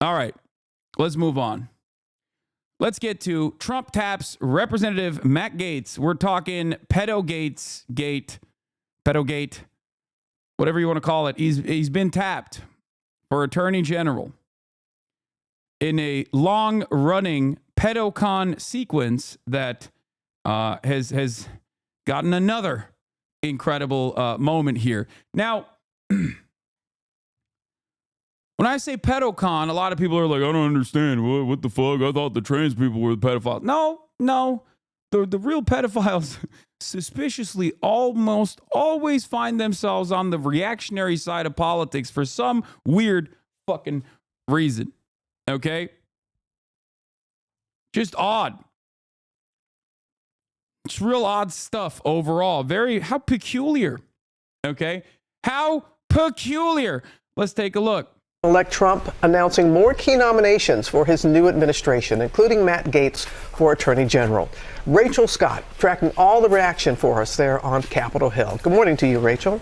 All right, let's move on. Let's get to Trump taps Representative Matt Gaetz. We're talking pedogate, whatever you want to call it. He's been tapped for Attorney General in a long-running pedocon sequence that has gotten another incredible moment here. Now, when I say pedocon, a lot of people are like, I don't understand. What the fuck? I thought the trans people were the pedophiles. No. The real pedophiles suspiciously almost always find themselves on the reactionary side of politics for some weird fucking reason. Okay? Just odd. It's real odd stuff overall. How peculiar. Okay? How peculiar. Let's take a look. Elect Trump announcing more key nominations for his new administration, including Matt Gaetz for Attorney General. Rachel Scott tracking all the reaction for us there on Capitol Hill. Good morning to you, Rachel.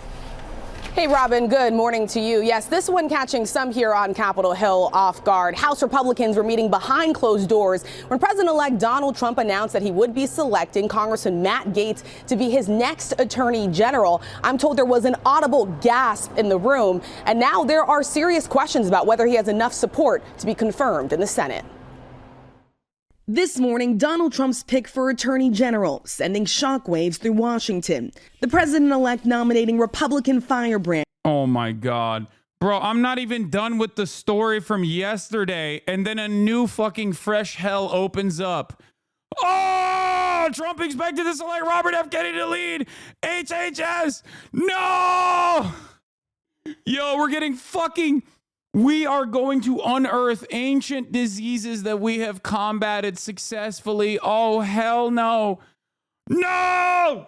Hey, Robin, good morning to you. Yes, this one catching some here on Capitol Hill off guard. House Republicans were meeting behind closed doors when President-elect Donald Trump announced that he would be selecting Congressman Matt Gaetz to be his next Attorney General. I'm told there was an audible gasp in the room, and now there are serious questions about whether he has enough support to be confirmed in the Senate. This morning, Donald Trump's pick for Attorney General, sending shockwaves through Washington. The president-elect nominating Republican firebrand. Oh, my God. Bro, I'm not even done with the story from yesterday, and then a new fucking fresh hell opens up. Oh, Trump expected to select Robert F. Kennedy to lead HHS. No! Yo, we're getting fucking... We are going to unearth ancient diseases that we have combated successfully. Oh, hell no. No!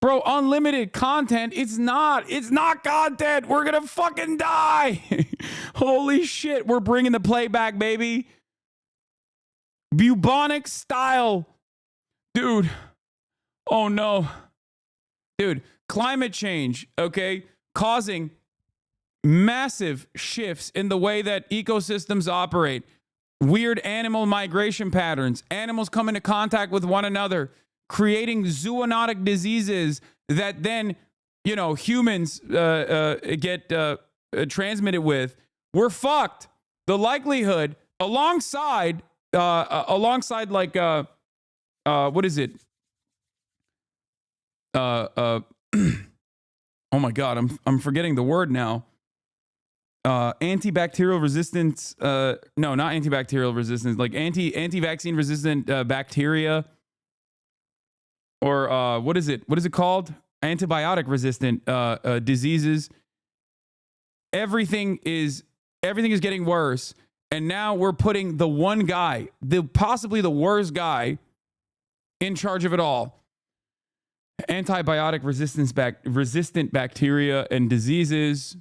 Bro, unlimited content. It's not content. We're going to fucking die. Holy shit. We're bringing the playback, baby. Bubonic style. Dude. Oh, no. Dude. Climate change, okay, causing massive shifts in the way that ecosystems operate, weird animal migration patterns, animals come into contact with one another, creating zoonotic diseases that then, humans get transmitted with. We're fucked. The likelihood, alongside like, what is it? Oh my God, I'm forgetting the word now. Antibacterial resistance. No, not antibacterial resistance. Like anti-vaccine resistant bacteria. Or what is it? What is it called? Antibiotic resistant diseases. Everything is getting worse, and now we're putting the one guy, possibly the worst guy, in charge of it all. Antibiotic resistant bacteria and diseases,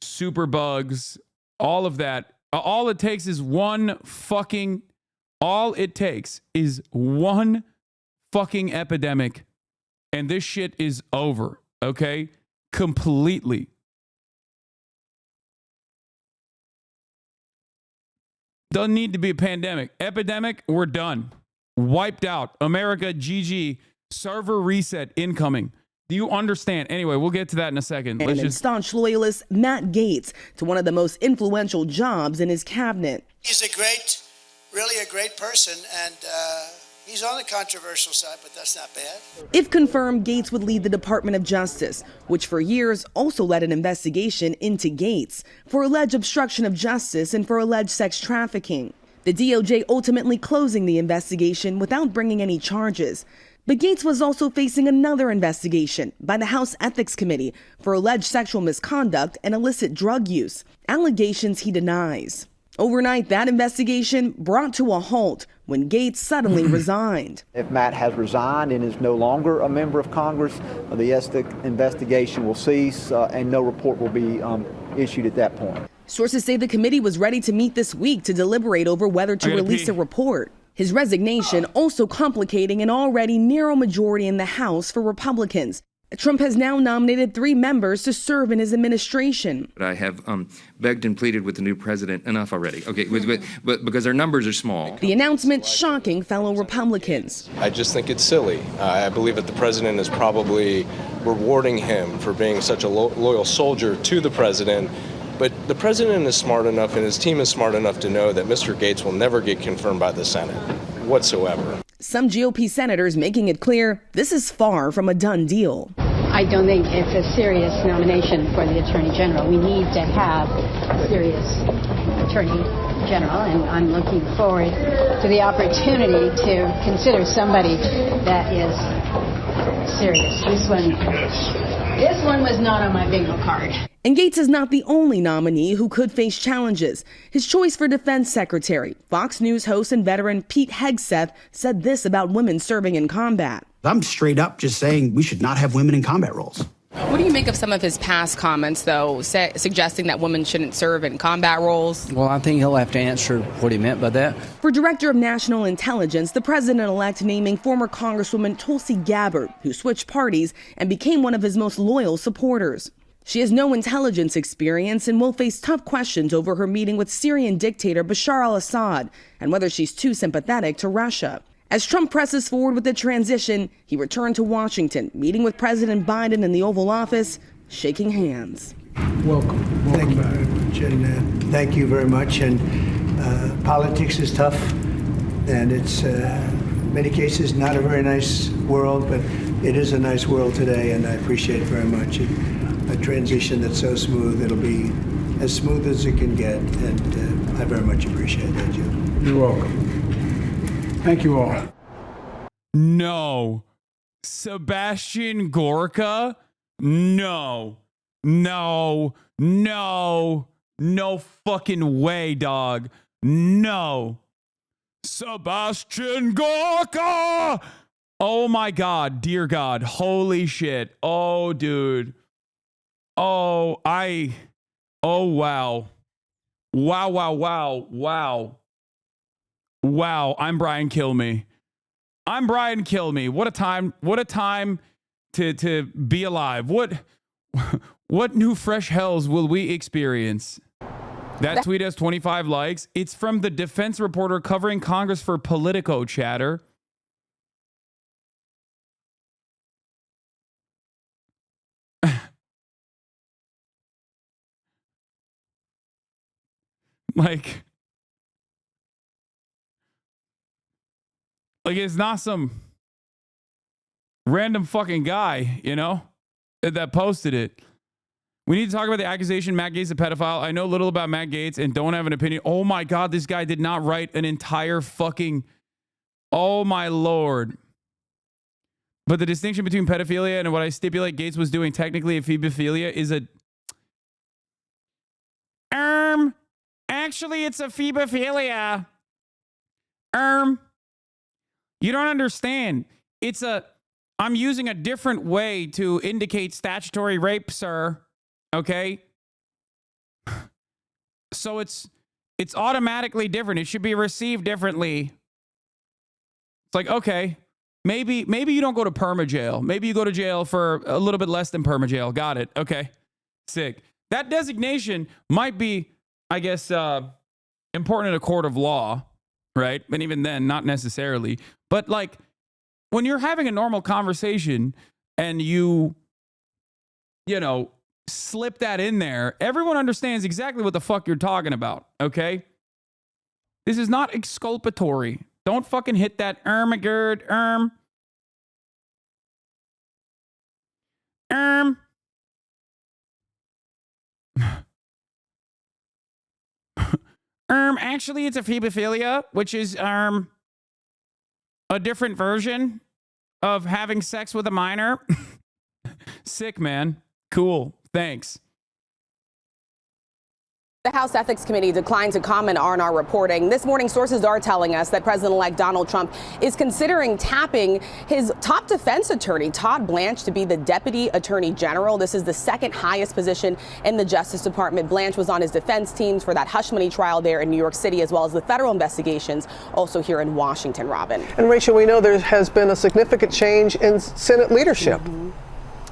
super bugs, all of that. All it takes is one fucking epidemic, and this shit is over, okay? Completely. Doesn't need to be a pandemic. Epidemic, we're done. Wiped out. America, GG. Server reset incoming. Do you understand? Anyway, we'll get to that in a second. And staunch loyalist Matt Gaetz to one of the most influential jobs in his cabinet. He's really a great person, and he's on the controversial side, but that's not bad. If confirmed, Gaetz would lead the Department of Justice, which for years also led an investigation into Gaetz for alleged obstruction of justice and for alleged sex trafficking. The DOJ ultimately closing the investigation without bringing any charges. But Gaetz was also facing another investigation by the House Ethics Committee for alleged sexual misconduct and illicit drug use, allegations he denies. Overnight, that investigation brought to a halt when Gaetz suddenly resigned. If Matt has resigned and is no longer a member of Congress, the ethics investigation will cease and no report will be issued at that point. Sources say the committee was ready to meet this week to deliberate over whether to release a report. His resignation also complicating an already narrow majority in the House for Republicans. Trump has now nominated 3 members to serve in his administration. I have begged and pleaded with the new president, enough already, okay, but because our numbers are small. The announcement shocking fellow Republicans. I just think it's silly. I believe that the president is probably rewarding him for being such a loyal soldier to the president. But the president is smart enough and his team is smart enough to know that Mr. Gaetz will never get confirmed by the Senate whatsoever. Some GOP senators making it clear this is far from a done deal. I don't think it's a serious nomination for the Attorney General. We need to have a serious Attorney General, and I'm looking forward to the opportunity to consider somebody that is serious. This one was not on my bingo card. And Gaetz is not the only nominee who could face challenges. His choice for defense secretary, Fox News host and veteran Pete Hegseth, said this about women serving in combat. I'm straight up just saying we should not have women in combat roles. What do you make of some of his past comments, though, suggesting that women shouldn't serve in combat roles? Well, I think he'll have to answer what he meant by that. For Director of National Intelligence, the president-elect naming former Congresswoman Tulsi Gabbard, who switched parties and became one of his most loyal supporters. She has no intelligence experience and will face tough questions over her meeting with Syrian dictator Bashar al-Assad and whether she's too sympathetic to Russia. As Trump presses forward with the transition, he returned to Washington, meeting with President Biden in the Oval Office, shaking hands. Welcome. Thank you very much. And thank you very much. And politics is tough, and it's in many cases not a very nice world, but it is a nice world today, and I appreciate it very much. A transition that's so smooth, it'll be as smooth as it can get, and I very much appreciate that, Jim. You're welcome. Thank you all. No. Sebastian Gorka? No. No. No. No fucking way, dog. No. Sebastian Gorka! Oh my God. Dear God. Holy shit. Oh, dude. Oh, wow. Wow. Wow, I'm Brian Kilme. I'm Brian Kilme. What a time to be alive. What new fresh hells will we experience? That tweet has 25 likes. It's from the defense reporter covering Congress for Politico chatter. Like it's not some random fucking guy, you know, that posted it. We need to talk about the accusation Matt Gaetz is a pedophile. I know little about Matt Gaetz and don't have an opinion. Oh my God, this guy did not write an entire fucking... Oh my Lord. But the distinction between pedophilia and what I stipulate Gaetz was doing technically ephebophilia is a... Actually, it's ephebophilia. You don't understand. I'm using a different way to indicate statutory rape, sir. Okay? So it's automatically different. It should be received differently. It's like, okay, maybe you don't go to perma jail. Maybe you go to jail for a little bit less than perma jail. Got it. Okay. Sick. That designation might be, I guess, important in a court of law, right? And even then, not necessarily. But like, when you're having a normal conversation and you know, slip that in there, everyone understands exactly what the fuck you're talking about, okay? This is not exculpatory. Don't fucking hit that Actually, it's ephebophilia, which is a different version of having sex with a minor. Sick, man. Cool. Thanks. The House Ethics Committee declined to comment on our reporting. This morning, sources are telling us that President-elect Donald Trump is considering tapping his top defense attorney, Todd Blanche, to be the Deputy Attorney General. This is the second highest position in the Justice Department. Blanche was on his defense teams for that hush money trial there in New York City, as well as the federal investigations also here in Washington, Robin. And Rachel, we know there has been a significant change in Senate leadership.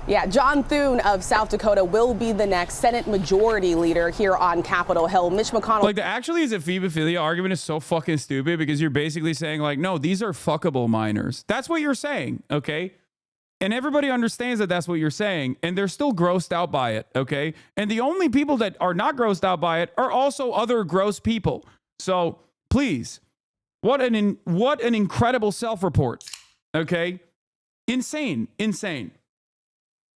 Yeah, John Thune of South Dakota will be the next Senate Majority Leader here on Capitol Hill. Mitch McConnell. Like, the actually is a phebophilia argument is so fucking stupid because you're basically saying, like, no, these are fuckable minors. That's what you're saying, okay? And everybody understands that that's what you're saying, and they're still grossed out by it, okay? And the only people that are not grossed out by it are also other gross people. So, please, what an incredible self-report, okay? Insane.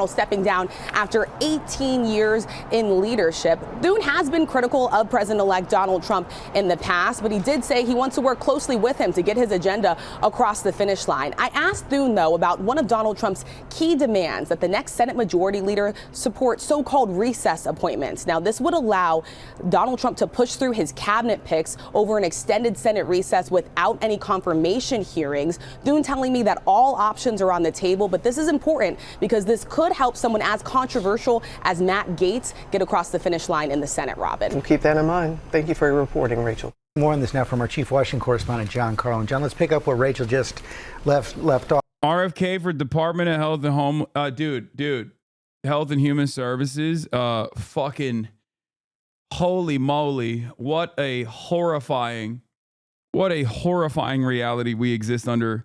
Stepping down after 18 years in leadership. Thune has been critical of President-elect Donald Trump in the past, but he did say he wants to work closely with him to get his agenda across the finish line. I asked Thune, though, about one of Donald Trump's key demands, that the next Senate Majority Leader support so-called recess appointments. Now, this would allow Donald Trump to push through his cabinet picks over an extended Senate recess without any confirmation hearings. Thune telling me that all options are on the table, but this is important because this could help someone as controversial as Matt Gaetz get across the finish line in the Senate, Robin. We'll keep that in mind. Thank you for your reporting, Rachel. More on this now from our chief Washington correspondent, John Carlin. John, let's pick up where Rachel just left off. RFK for Department of Health and Home, dude, Health and Human Services, fucking holy moly, what a horrifying reality we exist under.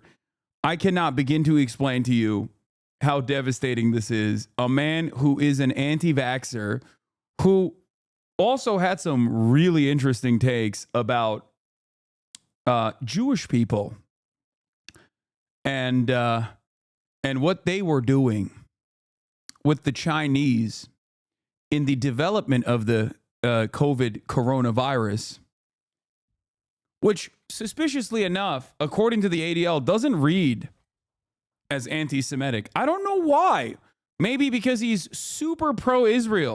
I cannot begin to explain to you how devastating this is. A man who is an anti-vaxxer, who also had some really interesting takes about Jewish people and what they were doing with the Chinese in the development of the COVID coronavirus, which suspiciously enough, according to the ADL, doesn't read as anti-Semitic. I don't know why. Maybe because he's super pro-Israel.